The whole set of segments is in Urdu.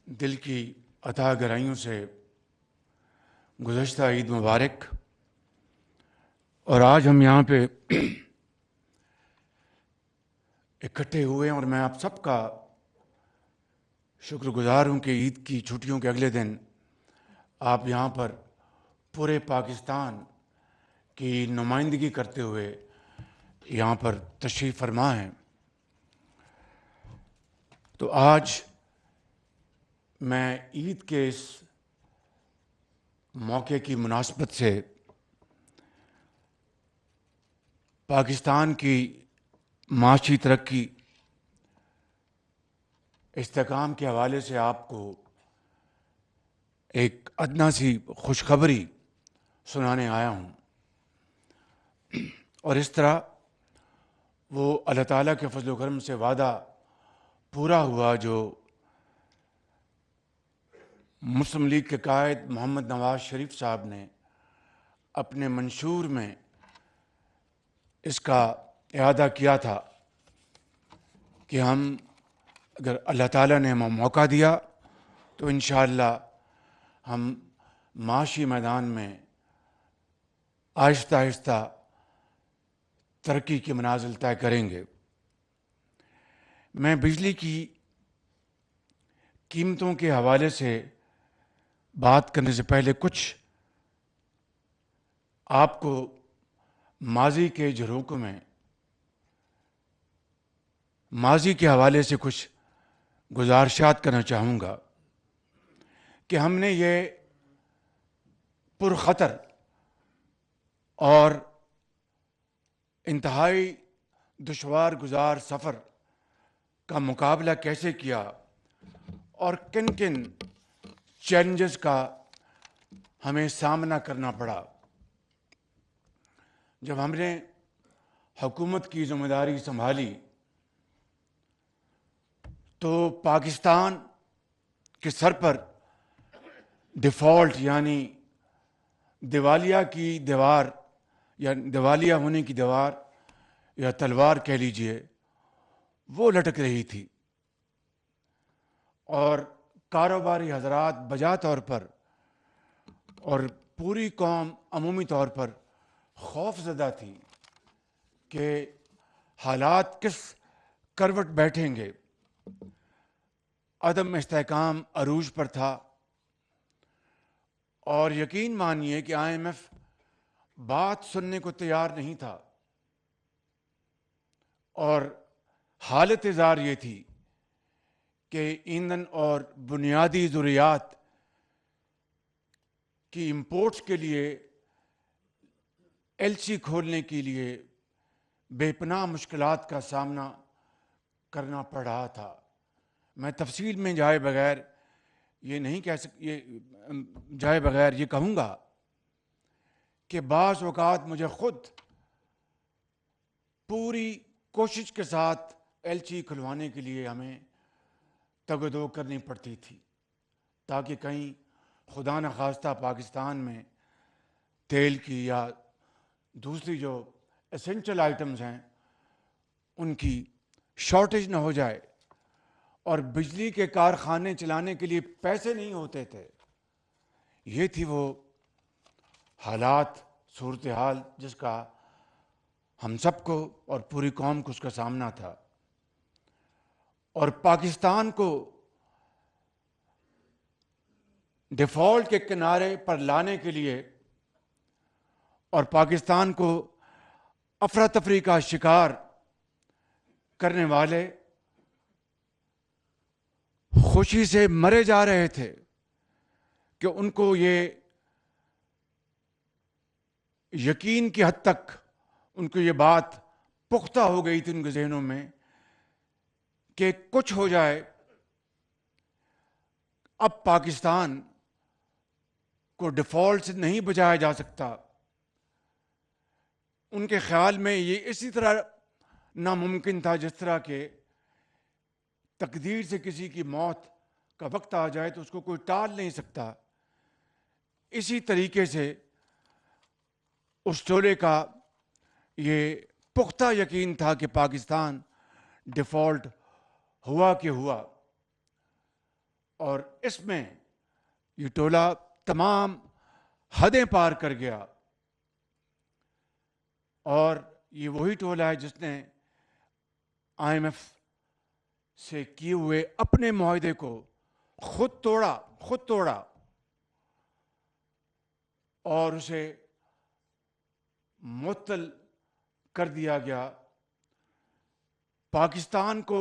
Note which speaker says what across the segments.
Speaker 1: دل کی عطا گرائیوں سے گزشتہ عید مبارک۔ اور آج ہم یہاں پہ اکٹھے ہوئے ہیں اور میں آپ سب کا شکر گزار ہوں کہ عید کی چھٹیوں کے اگلے دن آپ یہاں پر پورے پاکستان کی نمائندگی کرتے ہوئے یہاں پر تشریف فرما ہیں۔ تو آج میں عید کے اس موقع کی مناسبت سے پاکستان کی معاشی ترقی، استحکام کے حوالے سے آپ کو ایک ادنیٰ سی خوشخبری سنانے آیا ہوں، اور اس طرح وہ اللہ تعالیٰ کے فضل و کرم سے وعدہ پورا ہوا جو مسلم لیگ کے قائد محمد نواز شریف صاحب نے اپنے منشور میں اس کا اعادہ کیا تھا کہ ہم اگر اللہ تعالیٰ نے ہمیں موقع دیا تو انشاءاللہ ہم معاشی میدان میں آہستہ آہستہ ترقی کی منازل طے کریں گے۔ میں بجلی کی قیمتوں کے حوالے سے بات کرنے سے پہلے کچھ آپ کو ماضی کے جھروکوں میں ماضی کے حوالے سے کچھ گزارشات کرنا چاہوں گا کہ ہم نے یہ پرخطر اور انتہائی دشوار گزار سفر کا مقابلہ کیسے کیا اور کن کن چیلنجز کا ہمیں سامنا کرنا پڑا جب ہم نے حکومت کی ذمہ داری سنبھالی۔ تو پاکستان کے سر پر ڈیفالٹ یعنی دیوالیہ کی دیوار یا دیوالیہ ہونے کی دیوار یا تلوار کہہ لیجئے، وہ لٹک رہی تھی، اور کاروباری حضرات بجا طور پر اور پوری قوم عمومی طور پر خوف زدہ تھی کہ حالات کس کروٹ بیٹھیں گے۔ عدم استحکام عروج پر تھا، اور یقین مانیے کہ IMF بات سننے کو تیار نہیں تھا، اور حالت زار یہ تھی کہ ایندھن اور بنیادی ضروریات کی امپورٹس کے لیے LC کھولنے کے لیے بے پناہ مشکلات کا سامنا کرنا پڑ رہا تھا۔ میں تفصیل میں جائے بغیر یہ کہوں گا کہ بعض اوقات مجھے خود پوری کوشش کے ساتھ LC کھلوانے کے لیے ہمیں تگ و دو کرنی پڑتی تھی، تاکہ کہیں خدا نخواستہ پاکستان میں تیل کی یا دوسری جو اسینشل آئٹمز ہیں ان کی شارٹیج نہ ہو جائے، اور بجلی کے کارخانے چلانے کے لیے پیسے نہیں ہوتے تھے۔ یہ تھی وہ حالات، صورتحال جس کا ہم سب کو اور پوری قوم کو اس کا سامنا تھا، اور پاکستان کو ڈیفالٹ کے کنارے پر لانے کے لیے اور پاکستان کو افراتفری کا شکار کرنے والے خوشی سے مرے جا رہے تھے کہ ان کو یہ یقین کی حد تک ان کو یہ بات پختہ ہو گئی تھی ان کے ذہنوں میں کہ کچھ ہو جائے، اب پاکستان کو ڈیفالٹ سے نہیں بچایا جا سکتا۔ ان کے خیال میں یہ اسی طرح ناممکن تھا جس طرح کہ تقدیر سے کسی کی موت کا وقت آ جائے تو اس کو کوئی ٹال نہیں سکتا۔ اسی طریقے سے اس ٹولے کا یہ پختہ یقین تھا کہ پاکستان ڈیفالٹ ہوا کہ ہوا۔ اور اس میں یہ ٹولہ تمام حدیں پار کر گیا، اور یہ وہی ٹولہ ہے جس نے IMF سے کیے ہوئے اپنے معاہدے کو خود توڑا اور اسے معطل کر دیا گیا۔ پاکستان کو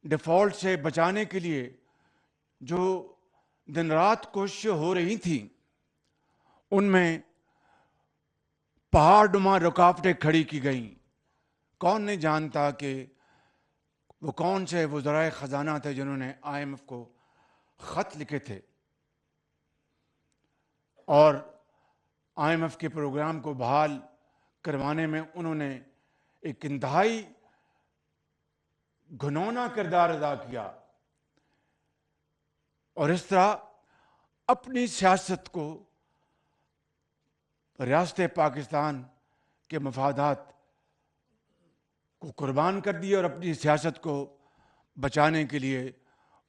Speaker 1: ڈیفالٹ سے بچانے کے لیے جو دن رات کوششیں ہو رہی تھیں، ان میں پہاڑ نما رکاوٹیں کھڑی کی گئیں۔ کون نہیں جانتا کہ وہ کون سے وزرائے خزانہ تھے جنہوں نے IMF کو خط لکھے تھے اور IMF کے پروگرام کو بحال کروانے میں انہوں نے ایک انتہائی گھنونا کردار ادا کیا، اور اس طرح اپنی سیاست کو ریاست پاکستان کے مفادات کو قربان کر دیا، اور اپنی سیاست کو بچانے کے لیے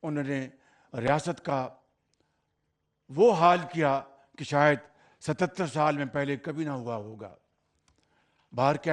Speaker 1: انہوں نے ریاست کا وہ حال کیا کہ شاید 77 سال میں پہلے کبھی نہ ہوا ہوگا۔ باہر کیا